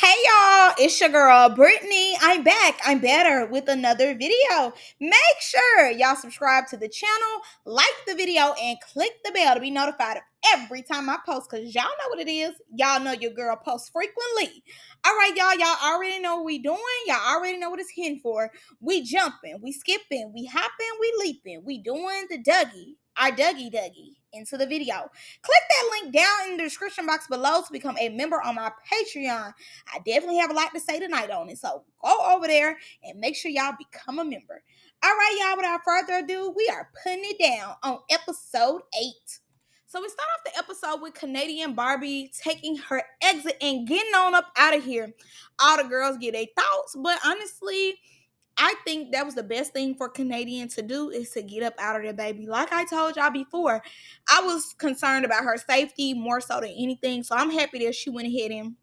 Hey y'all, it's your girl Brittany. I'm back. I'm better with another video. Make sure y'all subscribe to the channel, like the video, and click the bell to be notified of every time I post because y'all know what it is. Y'all know your girl posts frequently. All right, y'all. Y'all already know what we doing. Y'all already know what it's hitting for. We jumping, we skipping, we hopping, we leaping. We doing the Dougie. Our Dougie into the video. Click that link down in the description box below to become a member on my Patreon. I definitely have a lot to say tonight on it. So go over there and make sure y'all become a member. All right, y'all, without further ado, we are putting it down on episode 8. So we start off the episode with Canadian Barbie taking her exit and getting on up out of here. All the girls get their thoughts, but honestly, I think that was the best thing for Canadian to do is to get up out of there, baby. Like I told y'all before, I was concerned about her safety more so than anything. So I'm happy that she went ahead and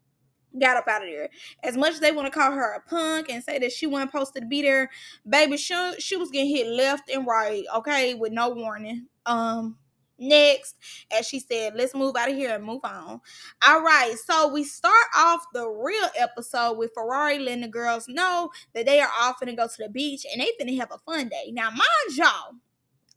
got up out of there. As much as they want to call her a punk and say that she wasn't supposed to be there, baby, she was getting hit left and right, okay, with no warning. Next, as she said, let's move out of here and move on. All right, so we start off the real episode with Ferrari letting the girls know that they are all finna go to the beach and they finna have a fun day. Now, mind y'all,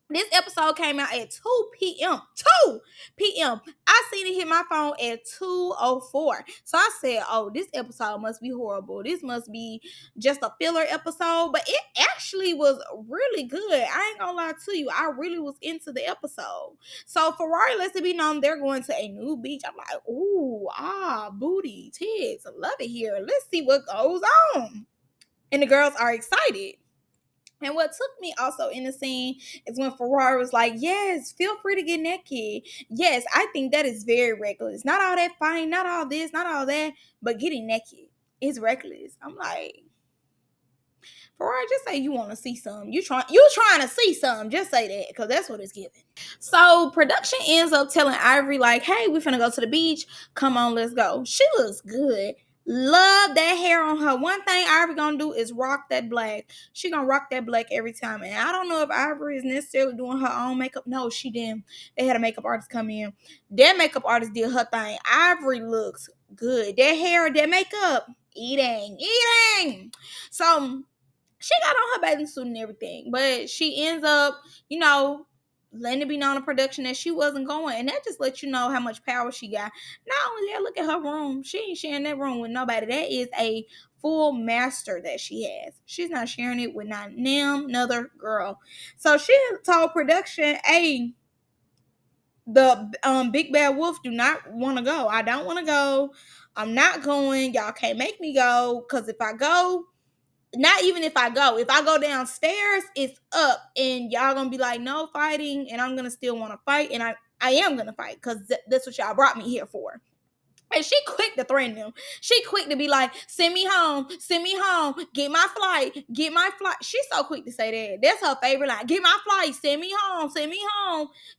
this episode came out at 2 p.m. 2 p.m. I seen it hit my phone at 2:04. So I said, oh, this episode must be horrible. This must be just a filler episode. But it actually was really good. I ain't gonna lie to you. I really was into the episode. So Ferrari lets it be known they're going to a new beach. I'm like, ooh, booty, tits. I love it here. Let's see what goes on. And the girls are excited. And what took me also in the scene is when Ferrari was like, yes, feel free to get naked. Yes, I think that is very reckless. Not all that fine, not all this, not all that, but getting naked is reckless. I'm like, Ferrari, just say you want to see some. You trying to see some. Just say that, because that's what it's giving. So production ends up telling Ivory, like, hey, we finna go to the beach. Come on, let's go. She looks good. Love that hair on her. One thing Ivory gonna do is rock that black. She gonna rock that black every time. And I don't know if Ivory is necessarily doing her own makeup. No, she didn't. They had a makeup artist come in. That makeup artist did her thing. Ivory looks good. That hair, that makeup, eating. So she got on her bathing suit and everything, but she ends up, letting it be known in production that she wasn't going, and that just lets you know how much power she got. Not only that, look at her room. She ain't sharing that room with nobody. That is a full master that she has. She's not sharing it with not another girl. So she told production, hey, the big bad wolf do not want to go. I don't want to go. I'm not going. Y'all can't make me go, because if I go, not even if I go downstairs, it's up, and y'all gonna be like, no fighting, and I'm gonna still want to fight, and I am gonna fight, because that's what y'all brought me here for. And she quick to threaten them. She quick to be like, send me home, get my flight. She's so quick to say that. That's her favorite line. Get my flight, send me home.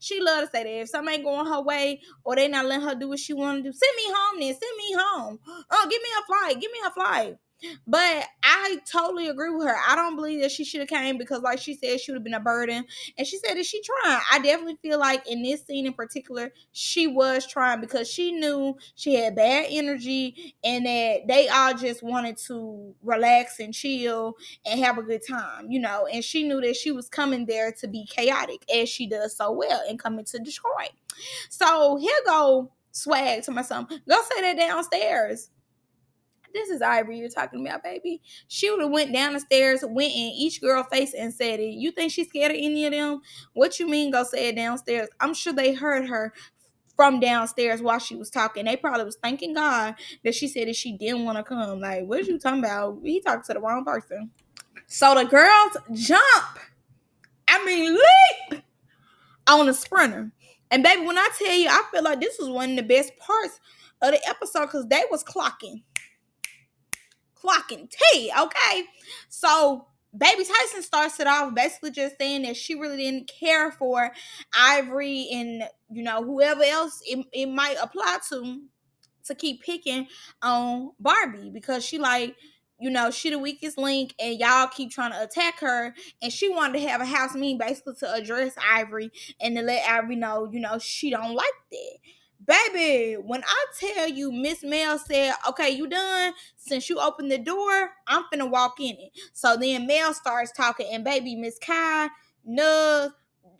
She love to say that. If something ain't going her way, or they not letting her do what she want to do, send me home then, send me home. Oh, give me a flight. But I totally agree with her. I don't believe that she should have came, because like she said, she would have been a burden. And she said that she trying. I definitely feel like in this scene in particular, she was trying, because she knew she had bad energy and that they all just wanted to relax and chill and have a good time, and she knew that she was coming there to be chaotic, as she does so well, and coming to destroy. So here go swag to my son. Go say that downstairs. This is Ivory you're talking about, baby. She would have went down the stairs, went in each girl face and said it. You think she's scared of any of them? What you mean go say it downstairs? I'm sure they heard her from downstairs while she was talking. They probably was thanking God that she said that she didn't want to come. Like, what are you talking about? He talked to the wrong person. So the girls jump. Leap on a sprinter. And baby, when I tell you, I feel like this was one of the best parts of the episode, because they was clocking T, okay? So Baby Tyson starts it off basically just saying that she really didn't care for Ivory and, whoever else it might apply to keep picking on Barbie, because she like, she the weakest link and y'all keep trying to attack her, and she wanted to have a house meeting basically to address Ivory and to let Ivory know, she don't like that. Baby, when I tell you Miss Mel said, okay, you done? Since you opened the door, I'm finna walk in it. So then Mel starts talking, and baby, Miss Kai, Nug,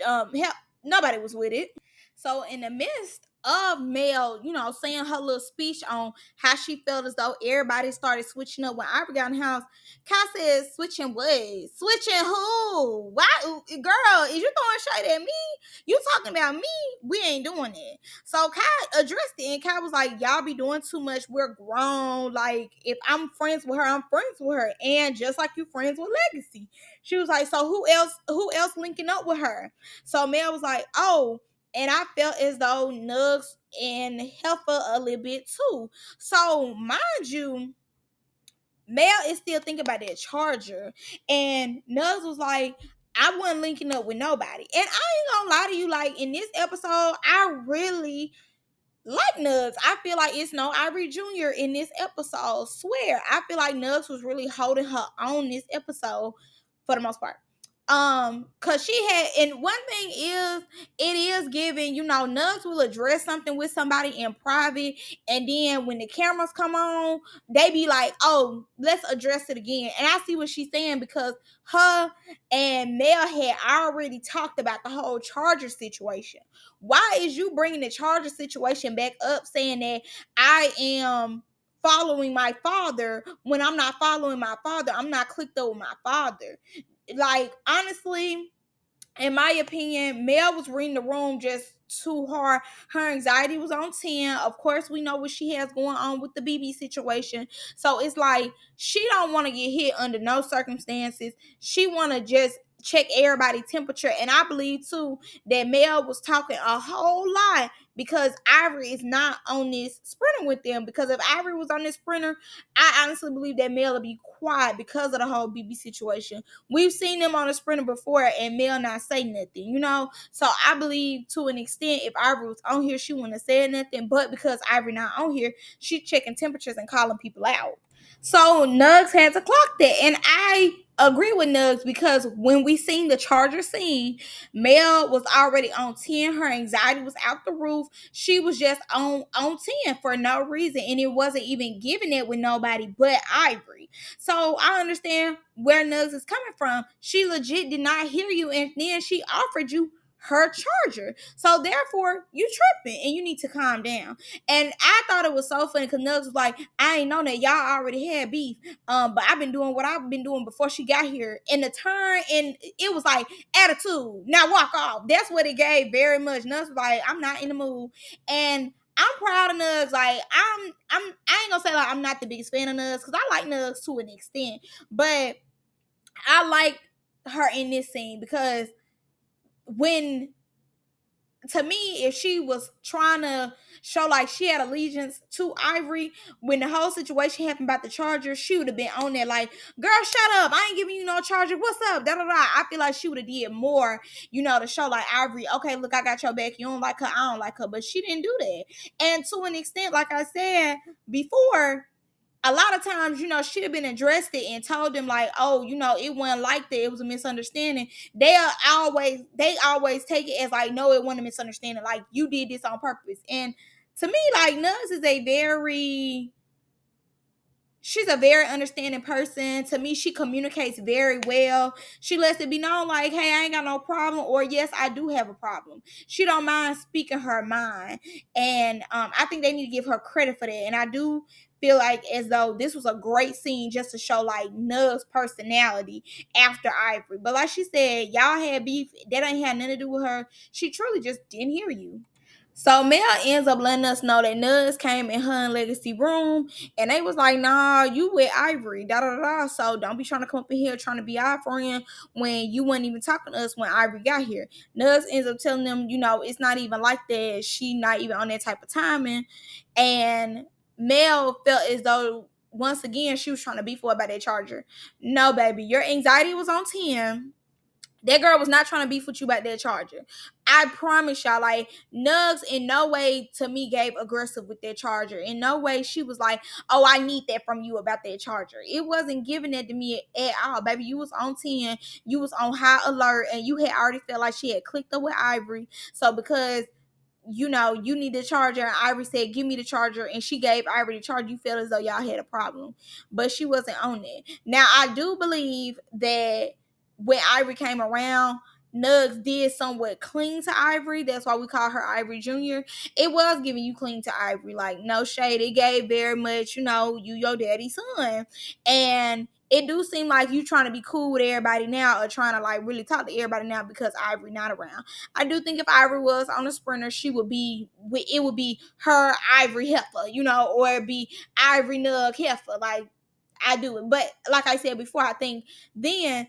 help, nobody was with it. So in the midst of Mel, saying her little speech on how she felt as though everybody started switching up when Ivory got in the house, Kai says, switching what? Switching who? Why? Girl, is you throwing shade at me? You talking about me? We ain't doing it. So Kai addressed it, and Kai was like, y'all be doing too much. We're grown. Like, if I'm friends with her, I'm friends with her. And just like you friends with Legacy. She was like, so who else linking up with her? So Mel was like, oh, and I felt as though Nugs and Jefa a little bit too. So mind you, Mel is still thinking about that charger. And Nugs was like, I wasn't linking up with nobody. And I ain't gonna lie to you, like in this episode, I really like Nugs. I feel like it's no Ivory Jr. in this episode. Swear. I feel like Nugs was really holding her on this episode for the most part. Cause she had, and one thing is, it is giving, Nugs will address something with somebody in private, and then when the cameras come on, they be like, oh, let's address it again. And I see what she's saying, because her and Mel had already talked about the whole Charger situation. Why is you bringing the Charger situation back up, saying that I am following my father, when I'm not following my father? I'm not clicked up with my father. Like, honestly, in my opinion, Mel was reading the room just too hard. Her anxiety was on 10. Of course, we know what she has going on with the BB situation. So it's like she don't want to get hit under no circumstances. She want to just check everybody's temperature. And I believe too that Mel was talking a whole lot because Ivory is not on this sprinter with them. Because if Ivory was on this sprinter, I honestly believe that Mel would be quiet because of the whole BB situation. We've seen them on a sprinter before and Mel not say nothing. So I believe to an extent, if Ivory was on here, she wouldn't have said nothing. But because Ivory not on here, she checking temperatures and calling people out. So Nugs had to clock that. And I agree with Nugs, because when we seen the Charger scene, Mel was already on 10. Her anxiety was out the roof. She was just on 10 for no reason. And it wasn't even giving it with nobody but Ivory. So I understand where Nugs is coming from. She legit did not hear you, and then she offered you her charger. So therefore, you tripping and you need to calm down. And I thought it was so funny because Nugs was like, I ain't know that y'all already had beef. But I've been doing what I've been doing before she got here. And the turn, and it was like attitude. Now walk off. That's what it gave very much. Nugs was like, I'm not in the mood. And I'm proud of Nugs. Like I ain't gonna say like I'm not the biggest fan of Nugs, because I like Nugs to an extent, but I like her in this scene because when, to me, if she was trying to show like she had allegiance to Ivory, when the whole situation happened about the charger, she would have been on there like, girl, shut up, I ain't giving you no charger, what's up, da da da. I feel like she would have did more, to show like Ivory, okay, look, I got your back, you don't like her, I don't like her. But she didn't do that. And to an extent, like I said before, a lot of times, she'd have been addressed it and told them like, oh, it wasn't like that. It was a misunderstanding. They always take it as like, no, it wasn't a misunderstanding. Like, you did this on purpose. And to me, like, Nugs is she's a very understanding person. To me, she communicates very well. She lets it be known like, hey, I ain't got no problem, or yes, I do have a problem. She don't mind speaking her mind. And I think they need to give her credit for that. And I do feel like as though this was a great scene just to show like Nug's personality after Ivory. But like she said, y'all had beef. That ain't had nothing to do with her. She truly just didn't hear you. So Mel ends up letting us know that Nugs came in her and Legacy room, and they was like, nah, you with Ivory, da da da. So don't be trying to come up in here trying to be our friend when you wasn't even talking to us when Ivory got here. Nugs ends up telling them, it's not even like that. She not even on that type of timing. And Mel felt as though once again she was trying to be for about that charger. No, baby, your anxiety was on 10. That girl was not trying to beef with you about that charger. I promise y'all, like, Nugs in no way to me gave aggressive with that charger. In no way she was like, oh, I need that from you about that charger. It wasn't giving that to me at all. Baby, you was on 10. You was on high alert, and you had already felt like she had clicked up with Ivory. So because you need the charger, and Ivory said, give me the charger, and she gave Ivory the charger, you feel as though y'all had a problem. But she wasn't on it. Now, I do believe that when Ivory came around, Nugs did somewhat cling to Ivory. That's why we call her Ivory Jr. It was giving you cling to Ivory. Like, no shade. It gave very much, you your daddy's son. And it do seem like you trying to be cool with everybody now, or trying to like really talk to everybody now because Ivory not around. I do think if Ivory was on a sprinter, it would be her Ivory Heifer, or it'd be Ivory Nug Heifer. Like, I do it. But like I said before, I think then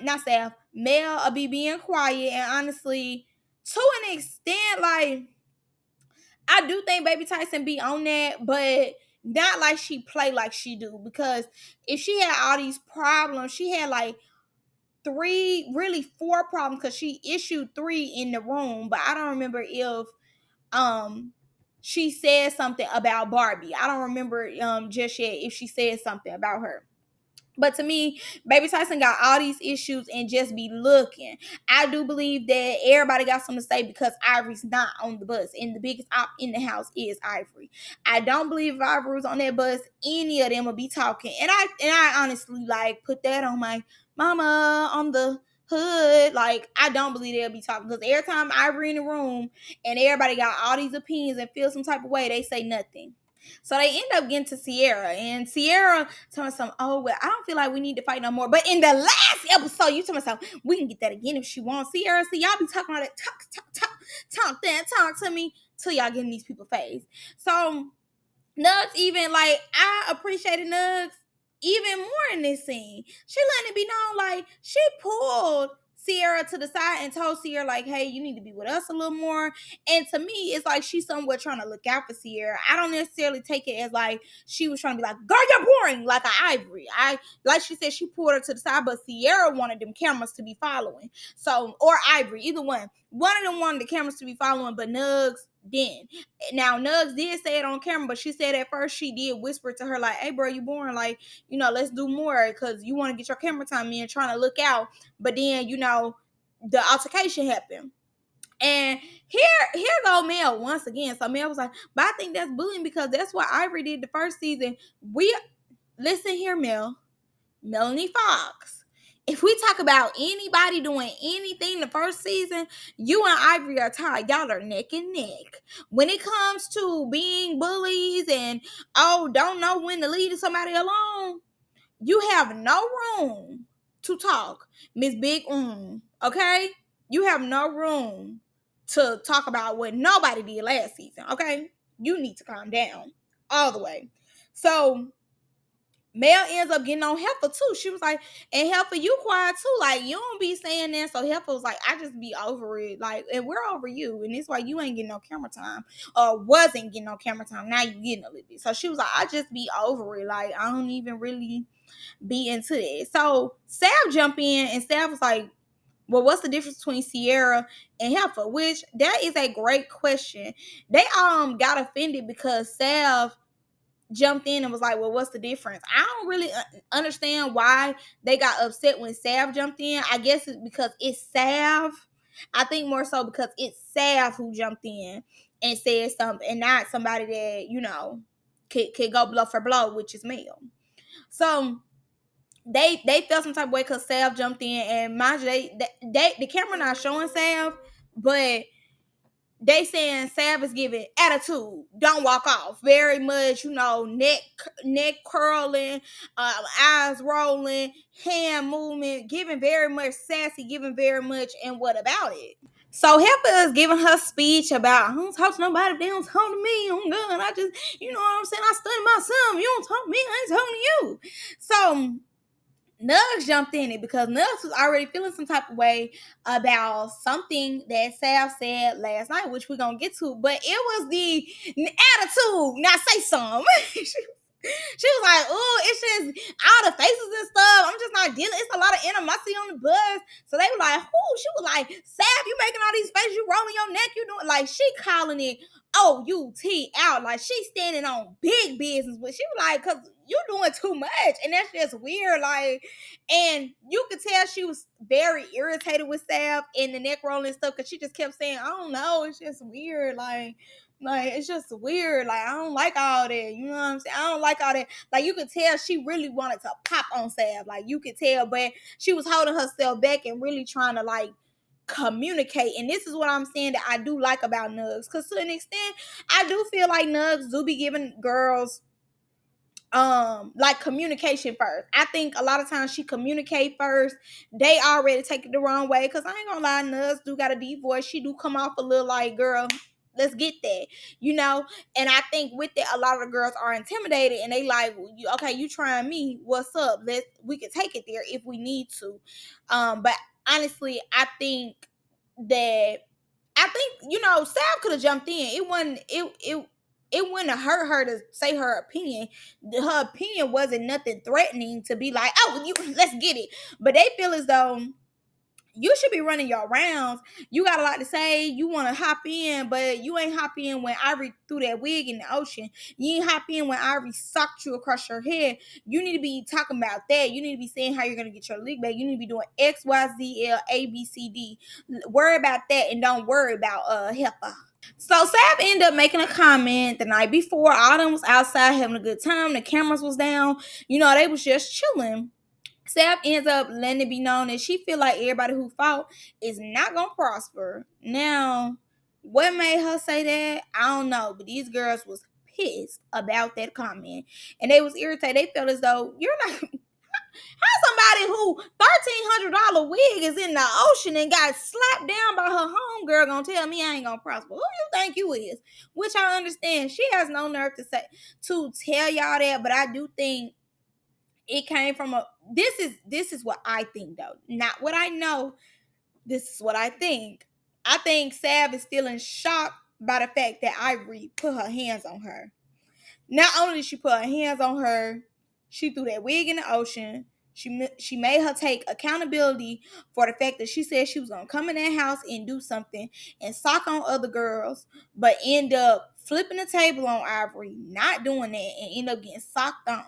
not Saf, Mel will be being quiet, and honestly, to an extent, like, I do think Baby Tyson be on that, but not like she play like she do. Because if she had all these problems, she had like really four problems, because she issued three in the room, but I don't remember if she said something about Barbie. I don't remember just yet if she said something about her. But to me, Baby Tyson got all these issues and just be looking. I do believe that everybody got something to say because Ivory's not on the bus. And the biggest op in the house is Ivory. I don't believe if Ivory was on that bus, any of them would be talking. And I honestly like put that on my mama on the hood. Like, I don't believe they'll be talking. Because every time Ivory in the room and everybody got all these opinions and feel some type of way, they say nothing. So they end up getting to Sierra, and Sierra telling some, oh, well, I don't feel like we need to fight no more. But in the last episode, you telling some, we can get that again if she wants. Sierra, see, y'all be talking all that talk to me till y'all get in these people's face. So Nugs, even like, I appreciated Nugs even more in this scene. She letting it be known, like, she pulled Sierra to the side and told Sierra, like, hey, you need to be with us a little more. And to me, it's like she's somewhat trying to look out for Sierra. I don't necessarily take it as like she was trying to be like, girl, you're boring, like an Ivory. Like she said, she pulled her to the side, but Sierra wanted them cameras to be following. So, or Ivory, either one. One of them wanted the cameras to be following, but Nugs didn't. Now, Nugs did say it on camera, but she said at first she did whisper to her, like, hey, bro, you boring. Like, let's do more because you want to get your camera time in, trying to look out. But then, the altercation happened. And here go Mel once again. So Mel was like, but I think that's bullying because that's what Ivory did the first season. Listen here, Melanie Fox. If we talk about anybody doing anything the first season, you and Ivory are tied. Y'all are neck and neck. When it comes to being bullies and, don't know when to leave somebody alone, you have no room to talk, Miss Big okay? You have no room to talk about what nobody did last season, okay? You need to calm down all the way. So Mel ends up getting on Heifer too. She was like, and Heifer, you quiet too. Like, you don't be saying that. So Heifer was like, I just be over it. Like, and we're over you. And it's why you ain't getting no camera time. Or wasn't getting no camera time. Now you getting a little bit. So she was like, I just be over it. Like, I don't even really be into it. So Sav jumped in, and Sav was like, well, what's the difference between Sierra and Heifer? Which, that is a great question. They got offended because Sav jumped in and was like, well, what's the difference? I don't really understand why they got upset when Sav jumped in. I guess it's because it's Sav. I think more so because it's Sav who jumped in and said something, and not somebody that, could go blow for blow, which is Mel. So they felt some type of way because Sav jumped in, and mind you, the camera not showing Sav, but they saying Sav is giving attitude, don't walk off, very much, neck curling, eyes rolling, hand movement, giving very much sassy, giving very much, and what about it? So Heifer is giving her speech about, I don't talk to nobody if they don't talk to me. Oh God, I just, you know what I'm saying? I study myself. You don't talk to me, I ain't talking to you. So Nugs jumped in it because Nugs was already feeling some type of way about something that Sav said last night, which we're going to get to. But it was the attitude. Now say something. She was like, oh, it's just all the faces and stuff. I'm just not dealing. It's a lot of animosity on the bus. So they were like, who? She was like, Sav, you making all these faces. You rolling your neck. You doing like, she calling it out. Like, she's standing on big business, but she was like, cause you doing too much. And that's just weird. Like, and you could tell she was very irritated with Sav and the neck rolling stuff, because she just kept saying, I don't know, it's just weird. Like it's just weird. Like, I don't like all that. You know what I'm saying? I don't like all that. Like, you could tell she really wanted to pop on Sav. Like, you could tell, but she was holding herself back and really trying to like communicate. And this is what I'm saying that I do like about Nugs, because to an extent I do feel like Nugs do be giving girls like communication first. I think a lot of times she communicate first. They already take it the wrong way, because I ain't gonna lie, Nugs do got a deep voice. She do come off a little like, girl, let's get that, you know. And I think with that, a lot of the girls are intimidated, and they like, okay, you trying me, what's up, we can take it there if we need to. But honestly, that I think, you know, Sav could have jumped in. It wouldn't have hurt her to say her opinion. Her opinion wasn't nothing threatening to be like, oh, let's get it. But they feel as though you should be running your rounds. You got a lot to say. You want to hop in, but you ain't hop in when Ivory threw that wig in the ocean. You ain't hop in when Ivory socked you across your head. You need to be talking about that. You need to be saying how you're going to get your league back. You need to be doing X, Y, Z, L, A, B, C, D. Worry about that, and don't worry about Jefa. So Sav ended up making a comment the night before. All them was outside having a good time. The cameras was down. You know, they was just chilling. Sav ends up letting it be known that she feel like everybody who fought is not gonna prosper. Now, what made her say that? I don't know, but these girls was pissed about that comment, and they was irritated. They felt as though you're not. How somebody who $1,300 wig is in the ocean and got slapped down by her homegirl gonna tell me I ain't gonna prosper? Who you think you is? Which I understand. She has no nerve to tell y'all that, but I do think it came from this is what I think, though. Not what I know. This is what I think. I think Sav is still in shock by the fact that Ivory put her hands on her. Not only did she put her hands on her, she threw that wig in the ocean. She made her take accountability for the fact that she said she was gonna come in that house and do something and sock on other girls, but end up flipping the table on Ivory, not doing that, and end up getting socked on.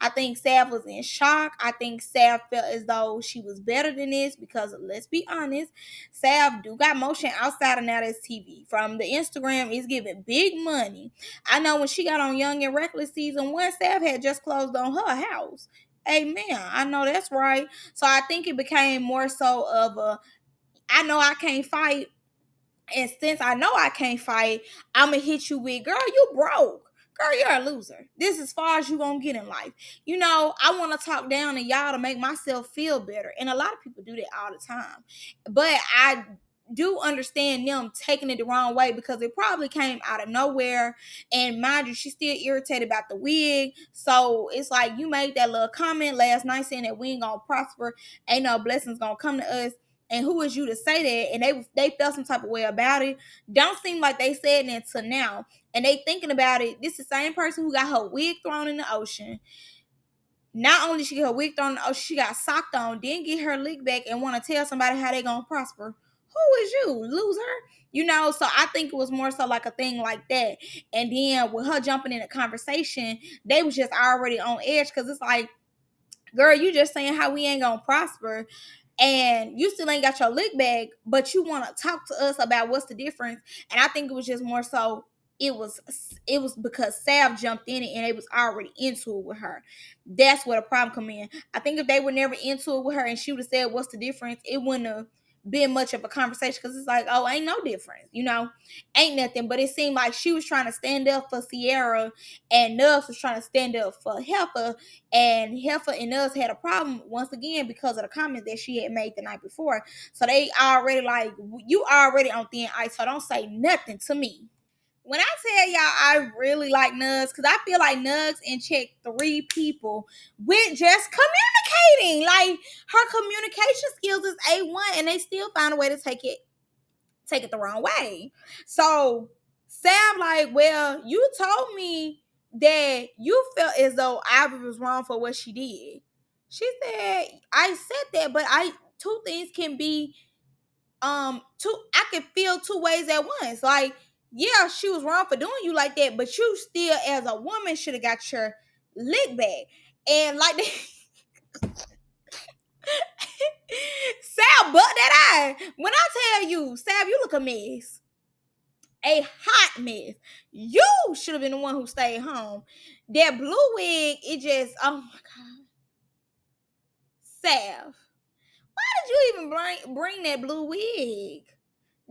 I think Sav was in shock. I think Sav felt as though she was better than this, because let's be honest, Sav do got motion outside of now this TV. From the Instagram, it's giving big money. I know when she got on Young and Reckless season 1, Sav had just closed on her house. Amen. I know that's right. So I think it became more so of I know I can't fight, and since I know I can't fight, I'ma hit you with, girl, you broke. Girl, you're a loser. This is as far as you gonna get in life. You know, I want to talk down to y'all to make myself feel better. And a lot of people do that all the time. But I do understand them taking it the wrong way, because it probably came out of nowhere. And mind you, she's still irritated about the wig. So it's like, you made that little comment last night saying that we ain't gonna prosper, ain't no blessings gonna come to us. And who is you to say that? And they felt some type of way about it. Don't seem like they said that until now. And they thinking about it. This is the same person who got her wig thrown in the ocean. Not only she get her wig thrown in the ocean, she got socked on, didn't get her lick back, and want to tell somebody how they gonna prosper. Who is you, loser? You know, so I think it was more so like a thing like that. And then with her jumping in a conversation, they was just already on edge, because it's like, girl, you just saying how we ain't gonna prosper, and you still ain't got your lick back, but you want to talk to us about what's the difference. And I think it was just more so it was because Sav jumped in it and they was already into it with her. That's where the problem come in. I think if they were never into it with her and she would have said what's the difference, it wouldn't have been much of a conversation, because it's like, oh, ain't no difference, you know, ain't nothing. But it seemed like she was trying to stand up for Sierra, and Nubbs was trying to stand up for Jefa, and Jefa and us had a problem once again because of the comment that she had made the night before. So they already like, you already on thin ice, so don't say nothing to me. When I tell y'all I really like Nugs, because I feel like Nugs and check 3 people with just communicating. Like, her communication skills is A1, and they still find a way to take it the wrong way. So Sam like, well, you told me that you felt as though Ivory was wrong for what she did. She said, I said that, but two things can be two I can feel two ways at once. Like, Yeah, she was wrong for doing you like that, but you still, as a woman, should have got your lick back. And like Sal, butt that eye. When I tell you, Sal, you look a mess, a hot mess. You should have been the one who stayed home. That blue wig, it just, oh my god, Sal, did you even bring that blue wig?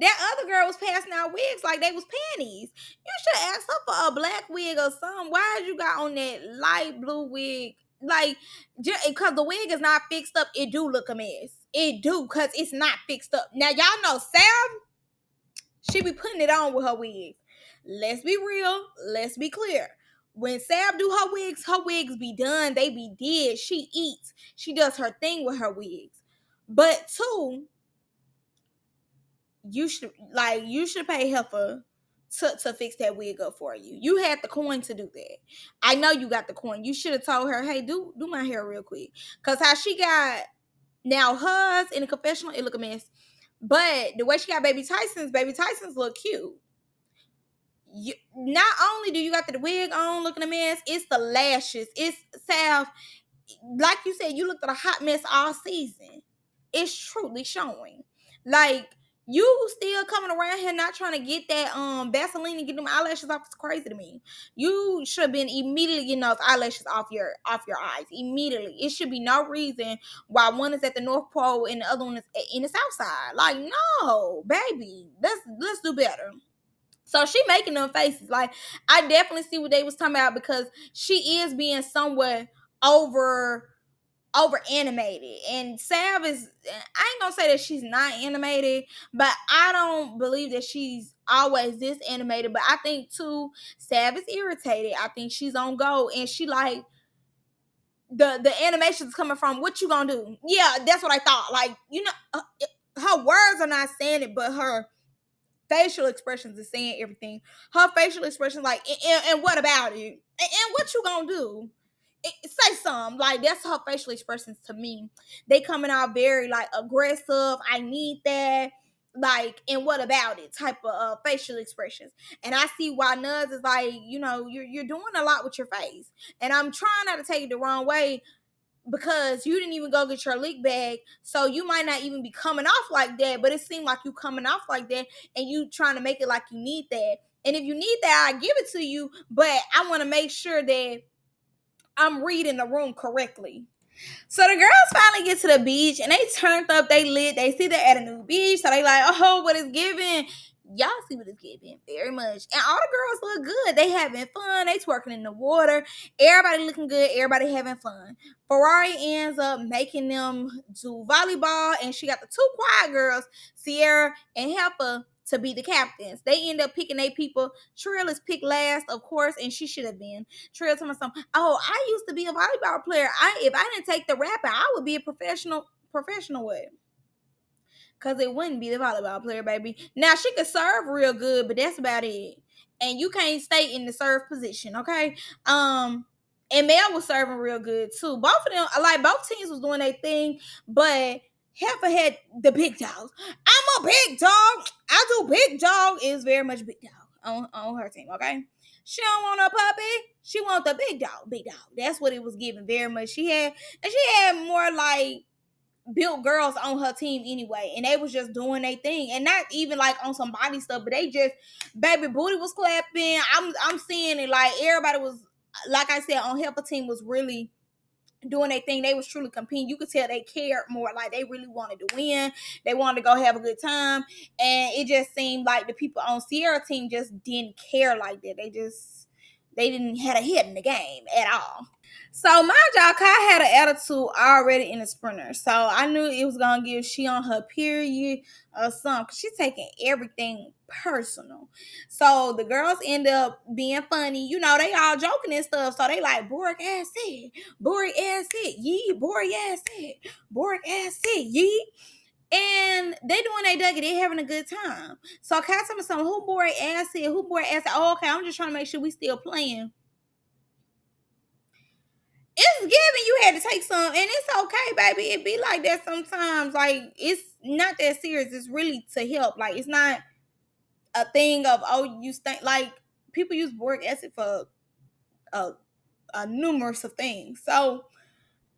That other girl was passing out wigs like they was panties. You should ask her for a black wig or something. Why did you got on that light blue wig? Like, just because the wig is not fixed up, it do look a mess. It do, because it's not fixed up. Now, y'all know Sam, she be putting it on with her wigs. Let's be real. Let's be clear. When Sam do her wigs be done. They be did. She eats. She does her thing with her wigs. But two, you should pay Jefa to fix that wig up for you. You had the coin to do that. I know you got the coin. You should have told her, hey, do my hair real quick. Cause how she got now hers in the confessional, it look a mess. But the way she got baby Tyson's look cute. Not only do you got the wig on looking a mess, it's the lashes. It's Sal, like you said, you looked at a hot mess all season. It's truly showing. Like, you still coming around here not trying to get that Vaseline and get them eyelashes off. It's crazy to me. You should have been immediately getting those eyelashes off your eyes immediately. It should be no reason why one is at the North Pole and the other one is in the South Side. Like, no, baby, let's do better. So she making them faces. Like, I definitely see what they was talking about, because she is being somewhat over animated. And Sav is, I ain't gonna say that she's not animated, but I don't believe that she's always this animated. But I think too, Sav is irritated. I think she's on go, and she like the animation's coming from what you gonna do. Yeah, that's what I thought. Like, her words are not saying it, but her facial expressions is saying everything. Her facial expressions, like, and what about it? And what you gonna do? Say something. Like, that's her facial expressions to me. They coming out very like aggressive. I need that. Like, and what about it? Type of facial expressions. And I see why Nuz is like, you're doing a lot with your face. And I'm trying not to take it the wrong way, because you didn't even go get your lick bag, so you might not even be coming off like that, but it seemed like you coming off like that, and you trying to make it like you need that. And if you need that, I give it to you, but I want to make sure that I'm reading the room correctly. So the girls finally get to the beach, and they turned up, they lit, they see they're at a new beach, so they like, oh, what is giving? Y'all see what it's giving very much. And all the girls look good. They having fun. They twerking in the water. Everybody looking good. Everybody having fun. Ferrari ends up making them do volleyball, and she got the two quiet girls, Sierra and Jefa, to be the captains. They end up picking their people. Trill is picked last, of course, and she should have been. Trill told me something. Oh, I used to be a volleyball player. If I didn't take the rapping, I would be a professional with. Cause it wouldn't be the volleyball player, baby. Now she could serve real good, but that's about it. And you can't stay in the serve position, okay? And Mel was serving real good too. Both of them, like, both teams was doing their thing, but Heifer had the big dogs. I'm a big dog. I do big dog is very much big dog on her team, okay? She don't want a puppy. She want the big dog, big dog. That's what it was giving very much. She had more like built girls on her team anyway, and they was just doing their thing, and not even like on some body stuff, but they just, baby, booty was clapping. I'm seeing it, like, everybody was, like I said, on Heifer team was really doing their thing. They was truly competing. You could tell they cared more, like they really wanted to win. They wanted to go have a good time, and it just seemed like the people on Sierra team just didn't care like that. They didn't had a hit in the game at all. So mind y'all, Kai had an attitude already in the sprinter. So I knew it was gonna give she on her period or something. Cause she's taking everything personal. So the girls end up being funny. They all joking and stuff. So they like, Boric ass it. Boric ass it. Yee. Boric ass it. Boric ass it. Yee. And they doing they Dougie, they having a good time. So Kai told me something, who Boric ass it? Who Boric ass it? Oh, okay, I'm just trying to make sure we still playing. It's giving you had to take some, and it's okay, baby. It be like that sometimes. Like, it's not that serious. It's really to help. Like, it's not a thing of, oh, you stink. Like, people use boric acid for a, a numerous of things. So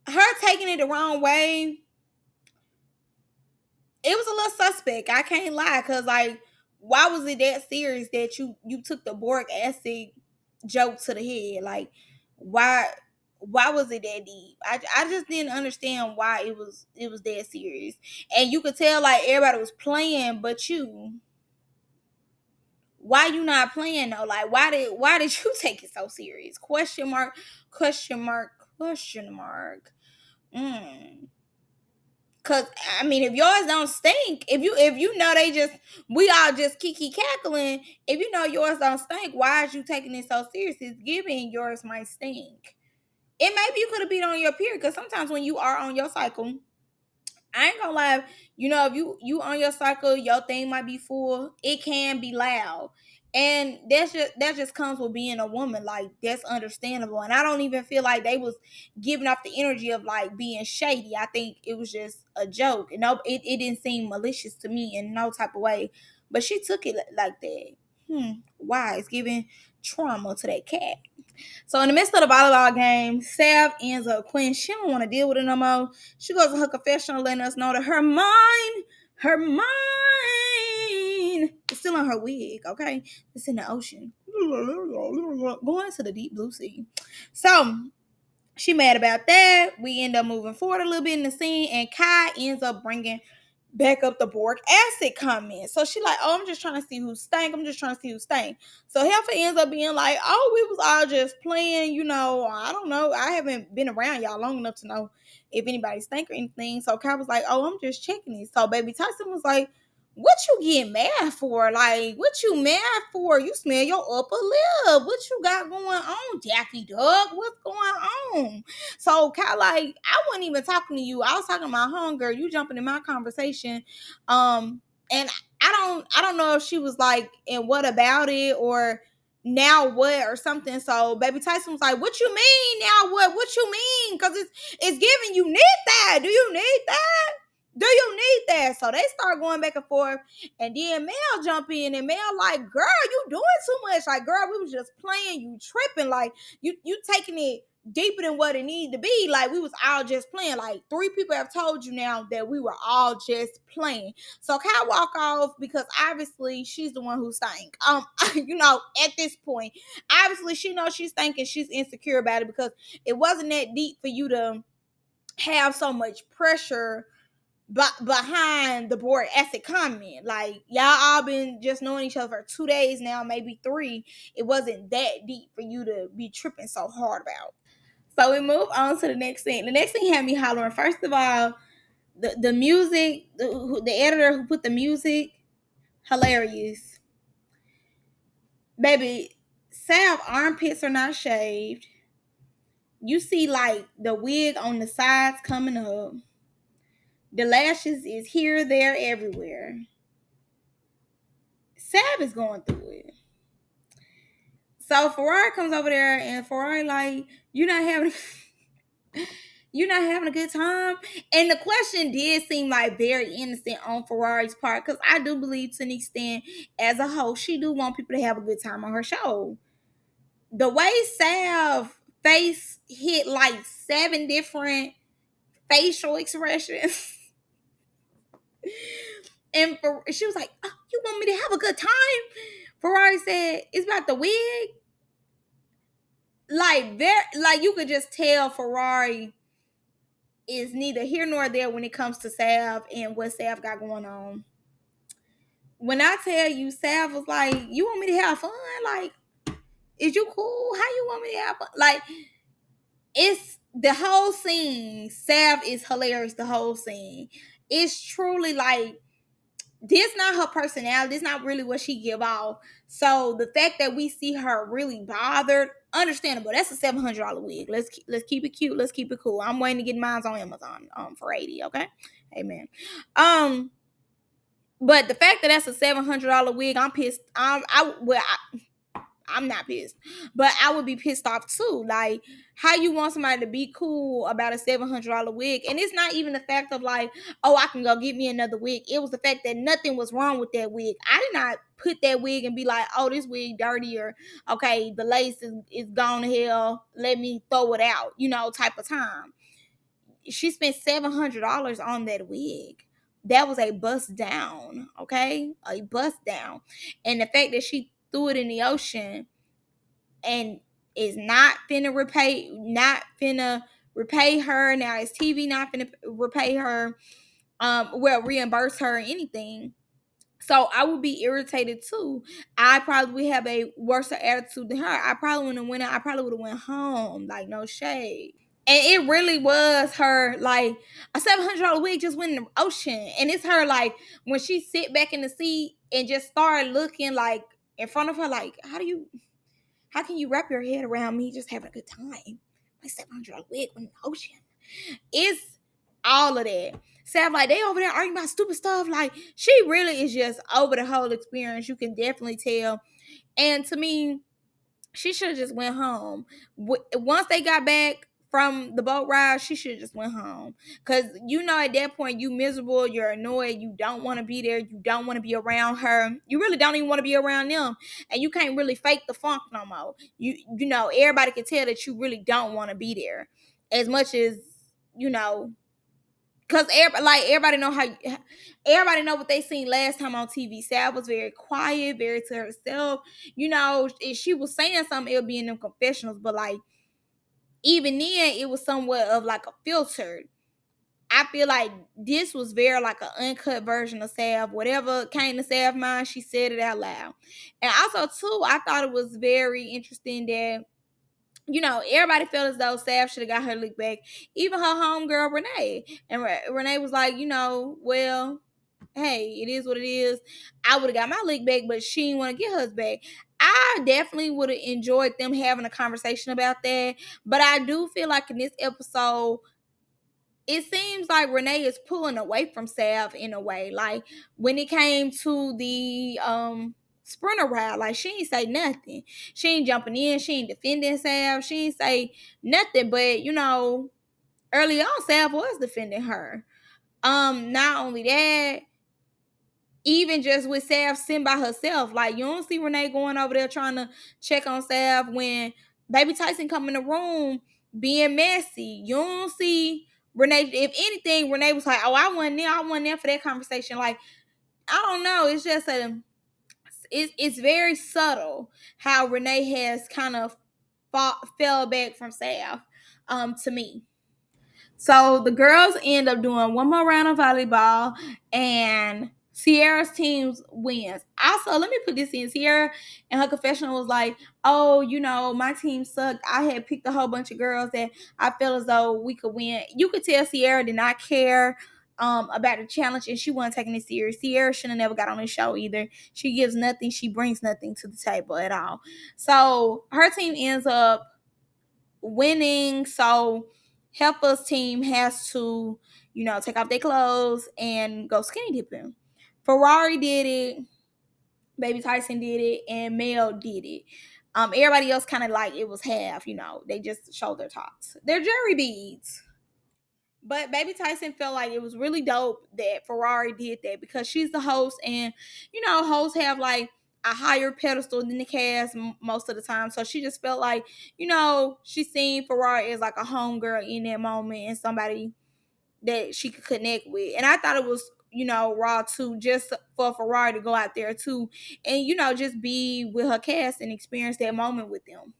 her taking it the wrong way, it was a little suspect. I can't lie, cause like, why was it that serious that you took the boric acid joke to the head? Like, why was it that deep? I just didn't understand why it was that serious. And you could tell like everybody was playing, but why you not playing though? Like, why did you take it so serious? Question mark, question mark, question mark. Mm. Cause I mean, if yours don't stink, if you know they just, we all just kiki cackling. If you know yours don't stink, why is you taking it so serious? It's giving yours might stink. And maybe you could have been on your period. Cause sometimes when you are on your cycle, I ain't gonna lie, if you on your cycle, your thing might be full. It can be loud, and that just comes with being a woman. Like, that's understandable, and I don't even feel like they was giving off the energy of like being shady. I think it was just a joke, and no, it didn't seem malicious to me in no type of way. But she took it like that. Why? It's giving trauma to that cat. So in the midst of the volleyball game, Sav ends up quitting. She don't want to deal with it no more. She goes to her confessional, letting us know that her mind is still on her wig. Okay, it's in the ocean, going to the deep blue sea. So she mad about that. We end up moving forward a little bit in the scene, and Kai ends up bringing back up the boric acid comment. So she like, oh, I'm just trying to see who stank. I'm just trying to see who stank. So Heifer ends up being like, oh, we was all just playing. I don't know. I haven't been around y'all long enough to know if anybody stank or anything. So Kai was like, oh, I'm just checking it. So Baby Tyson was like, what you get mad for? Like, what you mad for? You smell your upper lip. What you got going on, Daffy Duck? What's going on? So Kai, like, I wasn't even talking to you. I was talking to my hunger. You jumping in my conversation. And I don't know if she was like, and what about it, or now what, or something. So Baby Tyson was like, what you mean now what? What you mean? Because it's giving, you need that. Do you need that? Do you need that? So they start going back and forth, and then Mel jump in, and Mel like, girl, you doing too much. Like, girl, we was just playing. You tripping. Like, you taking it deeper than what it needed to be. Like, we was all just playing. Like, 3 people have told you now that we were all just playing. So Kai walk off because obviously she's the one who stank. At this point, obviously she knows she's thinking she's insecure about it, because it wasn't that deep for you to have so much pressure behind the board acid comment. Like, y'all all been just knowing each other for 2 days now, maybe 3. It wasn't that deep for you to be tripping so hard about. So we move on to the next thing. The next thing had me hollering. First of all, the music, the editor who put the music, hilarious. Baby, Sav armpits are not shaved. You see like the wig on the sides coming up. The lashes is here, there, everywhere. Sav is going through it. So Ferrari comes over there, and Ferrari like, you're not having you're not having a good time. And the question did seem like very innocent on Ferrari's part, because I do believe to an extent, as a host, she do want people to have a good time on her show. The way Sav face hit like 7 different facial expressions. And she was like, oh, you want me to have a good time? Ferrari said, it's about the wig. Like you could just tell Ferrari is neither here nor there when it comes to Sav and what Sav got going on. When I tell you, Sav was like, you want me to have fun? Like, is you cool? How you want me to have fun? Like, it's the whole scene. Sav is hilarious. The whole scene. It's truly like, this not her personality. This not really what she give off. So the fact that we see her really bothered, understandable. That's a $700 wig. Let's keep it cute. Let's keep it cool. I'm waiting to get mine on Amazon for 80. Okay, amen. But the fact that that's a $700 wig, I'm pissed. I'm not pissed, but I would be pissed off too. Like, how you want somebody to be cool about a $700 wig? And it's not even the fact of like, oh, I can go get me another wig. It was the fact that nothing was wrong with that wig. I did not put that wig and be like, oh, this wig dirty, or okay, the lace is gone to hell. Let me throw it out, type of time. She spent $700 on that wig. That was a bust down, okay? A bust down. And the fact that she threw it in the ocean and is not finna repay her. Now is TV not finna repay her, reimburse her or anything. So I would be irritated too. I probably would have a worse attitude than her. I probably wouldn't have went out. I probably would have went home. Like, no shade. And it really was her, like, a $700 wig just went in the ocean. And it's her, like, when she sit back in the seat and just start looking, like, in front of her, like, how can you wrap your head around me just having a good time? My $700 wig went in the ocean. It's all of that. Sav, like, they over there arguing about stupid stuff. Like, she really is just over the whole experience. You can definitely tell. And to me, she should have just went home. Once they got back from the boat ride, she should have just went home. Because, at that point, you miserable, you're annoyed, you don't want to be there, you don't want to be around her. You really don't even want to be around them. And you can't really fake the funk no more. Everybody can tell that you really don't want to be there. As much as, because everybody know what they seen last time on TV. Sal was very quiet, very to herself. If she was saying something, it would be in them confessionals. But like, even then, it was somewhat of like a filtered. I feel like this was very like an uncut version of Sav. Whatever came to Sav's mind, she said it out loud. And also too, I thought it was very interesting that everybody felt as though Sav should have got her lick back. Even her homegirl, Renee. And Renee was like, well, hey, it is what it is. I would have got my lick back, but she didn't want to get hers back. I definitely would have enjoyed them having a conversation about that. But I do feel like in this episode, it seems like Renee is pulling away from Sav in a way. Like, when it came to the sprinter ride, like, she ain't say nothing. She ain't jumping in, she ain't defending Sav, she ain't say nothing. But early on, Sav was defending her. Not only that, even just with Sav sitting by herself, like, you don't see Renee going over there trying to check on Sav when baby Tyson come in the room being messy. You don't see Renee. If anything, Renee was like, oh, I wasn't there for that conversation. Like, I don't know. It's just it's very subtle how Renee has kind of fell back from Sav, to me. So the girls end up doing one more round of volleyball, and Sierra's team wins. Also, let me put this in. Sierra and her confessional was like, oh, my team sucked. I had picked a whole bunch of girls that I felt as though we could win. You could tell Sierra did not care about the challenge, and she wasn't taking it serious. Sierra should have never got on the show either. She gives nothing. She brings nothing to the table at all. So her team ends up winning. So Jefa's team has to, take off their clothes and go skinny dipping. Ferrari did it, Baby Tyson did it, and Mel did it. Everybody else kind of like it was half, they just showed their tops. They're jury beads. But Baby Tyson felt like it was really dope that Ferrari did that because she's the host, and hosts have like a higher pedestal than the cast most of the time. So she just felt like, she seen Ferrari as like a homegirl in that moment and somebody that she could connect with. And I thought it was, raw too, just for Ferrari to go out there too and, just be with her cast and experience that moment with them.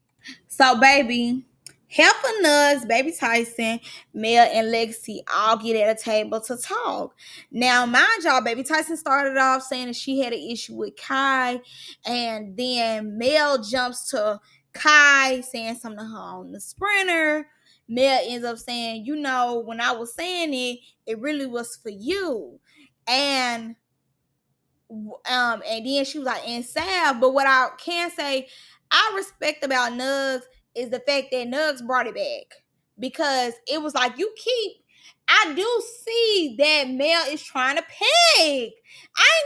So, baby, Heifer Nuts, Baby Tyson, Mel, and Legacy all get at a table to talk. Now, mind y'all, Baby Tyson started off saying that she had an issue with Kai, and then Mel jumps to Kai saying something to her on the sprinter. Mel ends up saying, when I was saying it, it really was for you. And then she was like, and Sav, but what I can say I respect about Nugs is the fact that Nugs brought it back. Because it was like, I do see that Mel is trying to pig. I ain't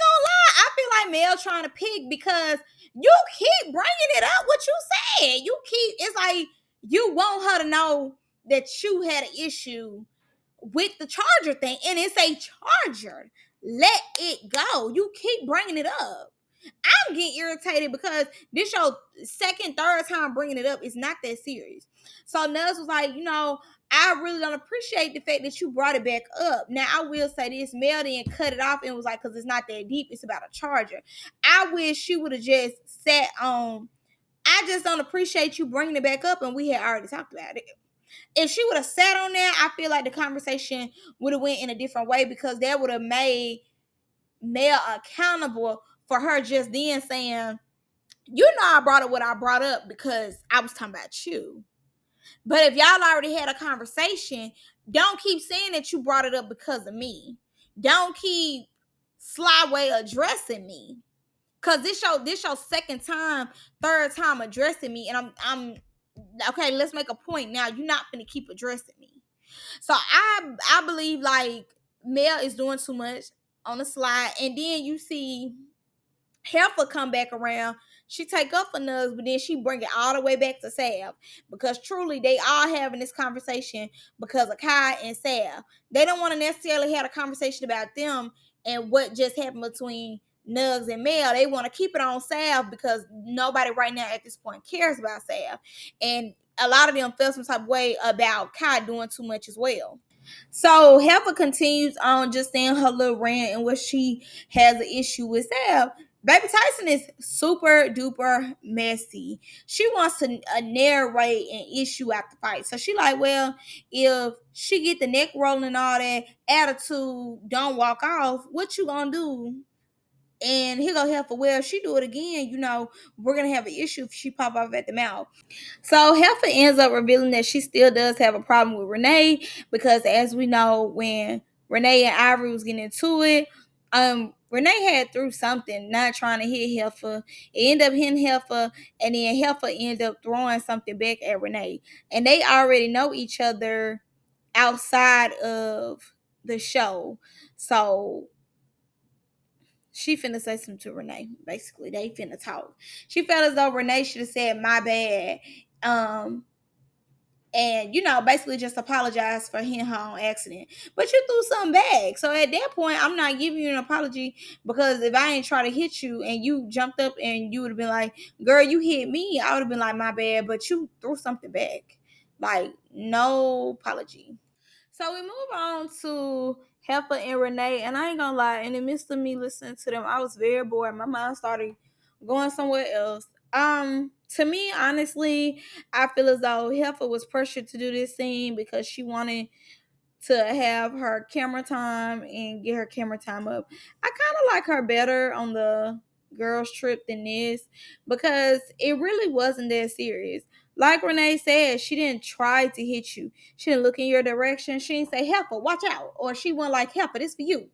gonna lie. I feel like Mel trying to pig because, You keep bringing it up. What you said. It's like you want her to know that you had an issue with the charger thing, and it's a charger. Let it go. You keep bringing it up. I'm getting irritated because this your second, third time bringing it up. It's not that serious. So Nuz was like, I really don't appreciate the fact that you brought it back up. Now I will say this: Mel didn't cut it off and was like, because it's not that deep. It's about a charger. I wish she would have just sat on. I just don't appreciate you bringing it back up, and we had already talked about it. If she would have sat on that, I feel like the conversation would have went in a different way, because that would have made Mel accountable for her just then saying, I brought up what I brought up because I was talking about you. But if y'all already had a conversation, don't keep saying that you brought it up because of me. Don't keep sly way addressing me. Cause this your second time, third time addressing me, and I'm okay. Let's make a point now. You're not gonna keep addressing me. So I believe like Mel is doing too much on the slide, and then you see Heifer come back around. She take up for Nugs, but then she bring it all the way back to Sav, because truly they all having this conversation because of Kai and Sav. They don't want to necessarily have a conversation about them and what just happened between Nugs and Mel. They want to keep it on Sav because nobody right now at this point cares about Sav, and a lot of them feel some type of way about Kai doing too much as well. So Heifer continues on just saying her little rant and what she has an issue with Sav. Baby Tyson is super duper messy. She wants to narrate an issue after fight. So she like, well, if she get the neck rolling and all that attitude, don't walk off, what you gonna do? And he go Heifer, well, if she do it again, we're gonna have an issue if she pop off at the mouth. So Heifer ends up revealing that she still does have a problem with Renee, because as we know, when Renee and Ivory was getting into it, Renee had threw something, not trying to hit Heifer. It ended up hitting Heifer, and then Heifer ended up throwing something back at Renee. And they already know each other outside of the show. So she finna say something to Renee. Basically, they finna talk. She felt as though Renee should have said my bad. And basically just apologize for hitting her on accident. But you threw something back. So at that point, I'm not giving you an apology, because if I ain't try to hit you and you jumped up and you would have been like, girl, you hit me, I would have been like, my bad, but you threw something back. Like, no apology. So we move on to Heifer and Renee, and I ain't gonna lie, in the midst of me listening to them, I was very bored. My mind started going somewhere else. To me, honestly, I feel as though Heifer was pressured to do this scene because she wanted to have her camera time and get her camera time up. I kind of like her better on the girls trip than this, because it really wasn't that serious. Like Renee said, she didn't try to hit you. She didn't look in your direction. She didn't say, Heifer, watch out. Or she wasn't like, Heifer, this for you.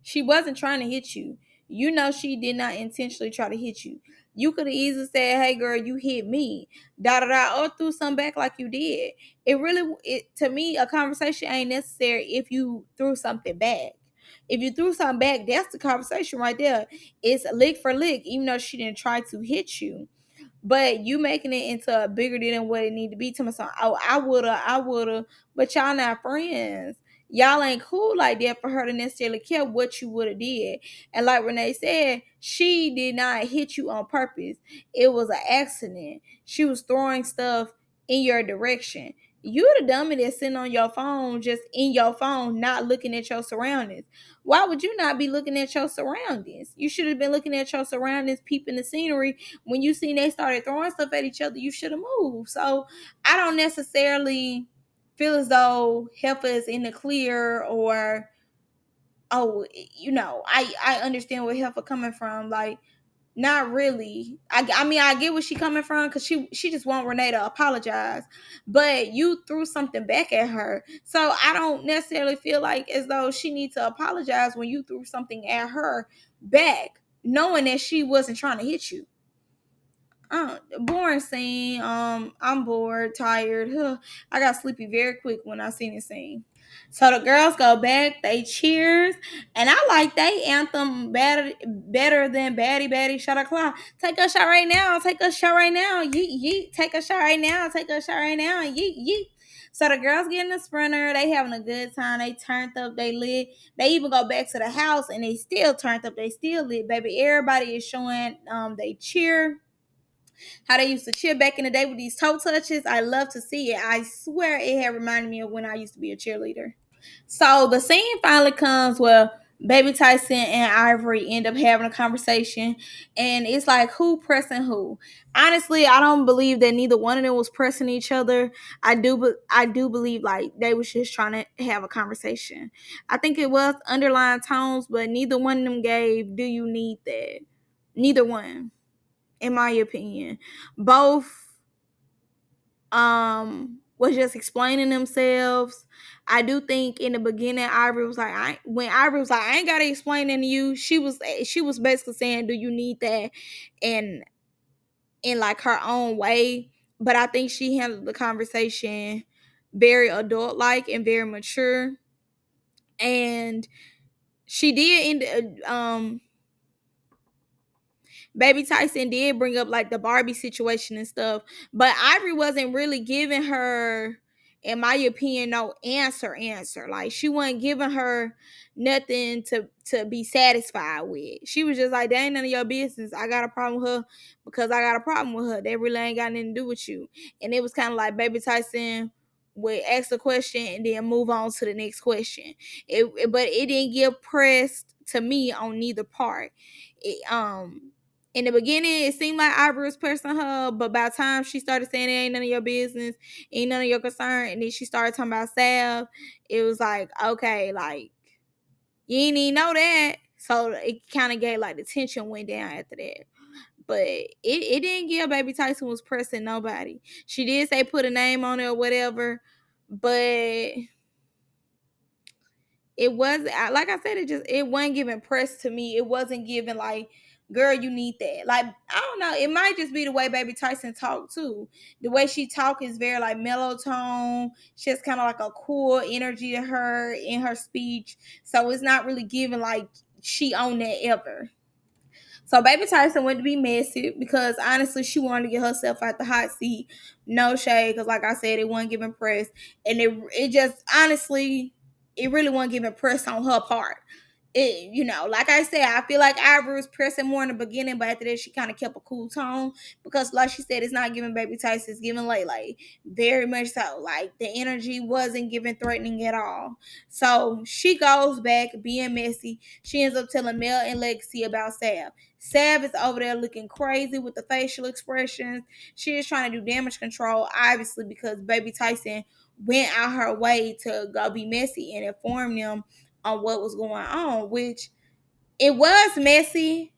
She wasn't trying to hit you. She did not intentionally try to hit you. You could have easily said, hey girl, you hit me. Da da da, or threw something back like you did. To me, a conversation ain't necessary if you threw something back. If you threw something back, that's the conversation right there. It's lick for lick, even though she didn't try to hit you. But you making it into a bigger deal than what it need to be. To me, so, oh, I woulda, but y'all not friends. Y'all ain't cool like that for her to necessarily care what you would have did. And like Renee said, she did not hit you on purpose. It was an accident. She was throwing stuff in your direction. You the dummy that's sitting on your phone, just in your phone, not looking at your surroundings. Why would you not be looking at your surroundings? You should have been looking at your surroundings, peeping the scenery. When you seen they started throwing stuff at each other, you should have moved. So I don't necessarily feel as though Heifer is in the clear, or I understand where Heifer coming from. Like, not really. I mean, I get where she coming from, because she just want Renee to apologize, but you threw something back at her. So I don't necessarily feel like as though she needs to apologize when you threw something at her back, knowing that she wasn't trying to hit you. boring scene. I'm bored, tired. Huh. I got sleepy very quick when I seen this scene. So the girls go back, they cheers, and I like they anthem better than Batty Batty Shot O'Clock. Take a shot right now, take a shot right now, yeet yeet. Take a shot right now, take a shot right now, yeet yeet. So the girls getting the sprinter, they having a good time. They turned up, they lit. They even go back to the house and they still turned up, they still lit, baby. Everybody is showing they cheer how they used to cheer back in the day with these toe touches. I love to see it. I swear it had reminded me of when I used to be a cheerleader. So the scene finally comes where Baby Tyson and Ivory end up having a conversation, and it's like who pressing who. Honestly, I don't believe that neither one of them was pressing each other. I do believe like they was just trying to have a conversation. I think it was underlying tones, but neither one of them gave "Do you need that?" Neither one, in my opinion. Both was just explaining themselves. I do think in the beginning Ivory was like when Ivory was like I ain't gotta explain it to you, she was basically saying do you need that in like her own way. But I think she handled the conversation very adult like and very mature. And she did end Baby Tyson did bring up like the Barbie situation and stuff, but Ivory wasn't really giving her, in my opinion, no answer. Like she wasn't giving her nothing to be satisfied with. She was just like, "That ain't none of your business. I got a problem with her because I got a problem with her. That really ain't got nothing to do with you." And it was kind of like Baby Tyson would ask a question and then move on to the next question. But it didn't get pressed to me on neither part. In the beginning, it seemed like Ivory was pressing her, but by the time she started saying it ain't none of your business, ain't none of your concern, and then she started talking about Sav, it was like, okay, like, you ain't even know that. So it kind of gave, like, the tension went down after that. But it didn't give Baby Tyson was pressing nobody. She did say put a name on it or whatever, but it was like I said, it wasn't giving press to me. It wasn't giving like, girl, you need that. Like I don't know. It might just be the way Baby Tyson talk too. The way she talk is very like mellow tone. She has kind of like a cool energy to her in her speech. So it's not really giving like she on that ever. So Baby Tyson went to be messy because honestly, she wanted to get herself out the hot seat. No shade, because like I said, it wasn't giving press, and it just honestly, it really wasn't giving press on her part. Like I said, I feel like Ivory was pressing more in the beginning, but after that, she kind of kept a cool tone because, like she said, it's not giving Baby Tyson, it's giving Lele. Very much so. Like the energy wasn't giving threatening at all. So she goes back being messy. She ends up telling Mel and Legacy about Sav. Sav is over there looking crazy with the facial expressions. She is trying to do damage control, obviously, because Baby Tyson went out her way to go be messy and inform them on what was going on, which it was messy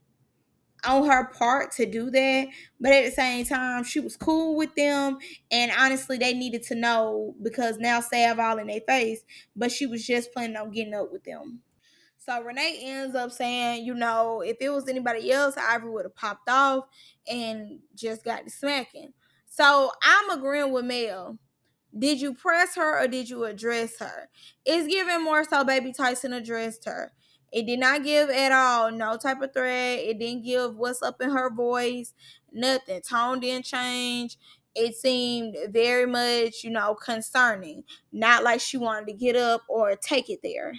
on her part to do that, but at the same time, she was cool with them, and honestly, they needed to know because now Sav all in their face, but she was just planning on getting up with them. So Renee ends up saying, if it was anybody else, Ivory would have popped off and just got to smacking. So I'm agreeing with Mel. Did you press her or did you address her? It's giving more so Baby Tyson addressed her. It did not give at all, no type of threat. It didn't give what's up in her voice, nothing. Tone didn't change. It seemed very much, concerning. Not like she wanted to get up or take it there.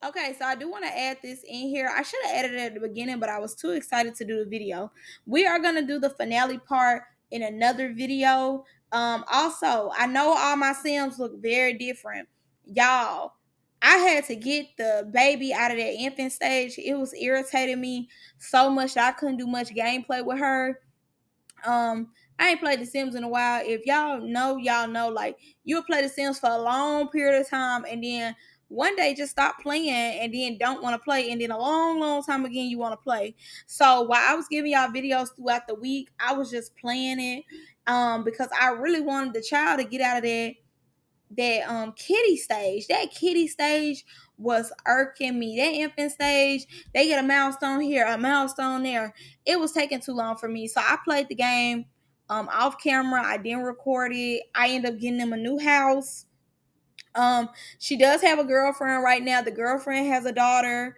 Okay, so I do want to add this in here. I should have added it at the beginning, but I was too excited to do the video. We are going to do the finale part in another video. Also, I know all my Sims look very different. Y'all, I had to get the baby out of that infant stage. It was irritating me so much that I couldn't do much gameplay with her. I ain't played The Sims in a while. If y'all know, like you'll play The Sims for a long period of time and then one day just stop playing and then don't want to play and then a long time again you want to play. So while I was giving y'all videos throughout the week, I was just playing it because I really wanted the child to get out of that kitty stage. That kitty stage was irking me. That infant stage, they get a milestone here, a milestone there. It was taking too long for me. So I played the game off camera. I didn't record it. I ended up getting them a new house. She does have a girlfriend right now. The girlfriend has a daughter,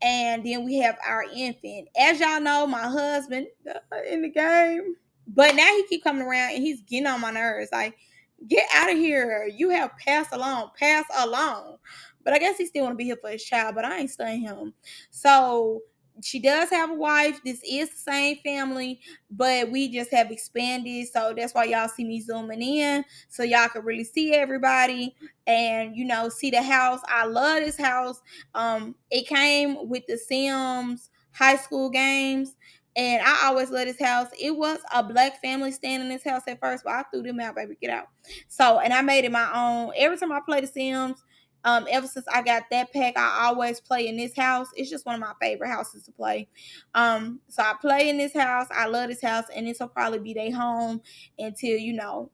and then we have our infant. As y'all know, my husband in the game, but now he keep coming around and he's getting on my nerves. Like, get out of here! You have passed along, pass along. But I guess he still want to be here for his child. But I ain't stunning him. So she does have a wife. This is the same family, but we just have expanded. So that's why y'all see me zooming in, so y'all can really see everybody and see the house. I love this house. It came with the Sims high school games, and I always love this house. It was a black family staying in this house at first, but I threw them out, baby, get out. So, and I made it my own. Every time I play the Sims, ever since I got that pack, I always play in this house. It's just one of my favorite houses to play. So I play in this house. I love this house, and this will probably be their home until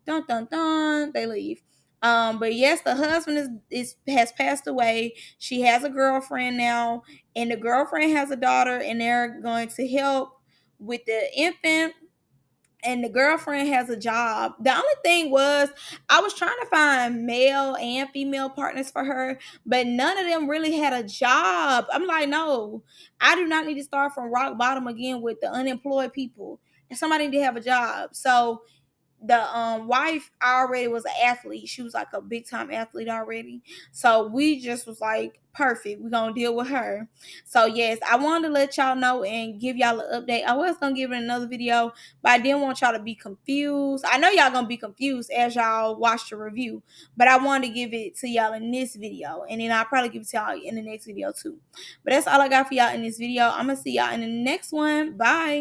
dun dun dun, they leave. But yes, the husband is has passed away. She has a girlfriend now, and the girlfriend has a daughter, and they're going to help with the infant. And the girlfriend has a job. The only thing was, I was trying to find male and female partners for her, but none of them really had a job. I'm like, no, I do not need to start from rock bottom again with the unemployed people. And somebody need to have a job. So the wife already was an athlete. She was like a big time athlete already. So we just was like, perfect. We're gonna deal with her. So yes, I wanted to let y'all know and give y'all an update. I was gonna give it another video, but I didn't want y'all to be confused. I know y'all gonna be confused as y'all watch the review, but I wanted to give it to y'all in this video, and then I'll probably give it to y'all in the next video too. But that's all I got for y'all in this video. I'm gonna see y'all in the next one. Bye.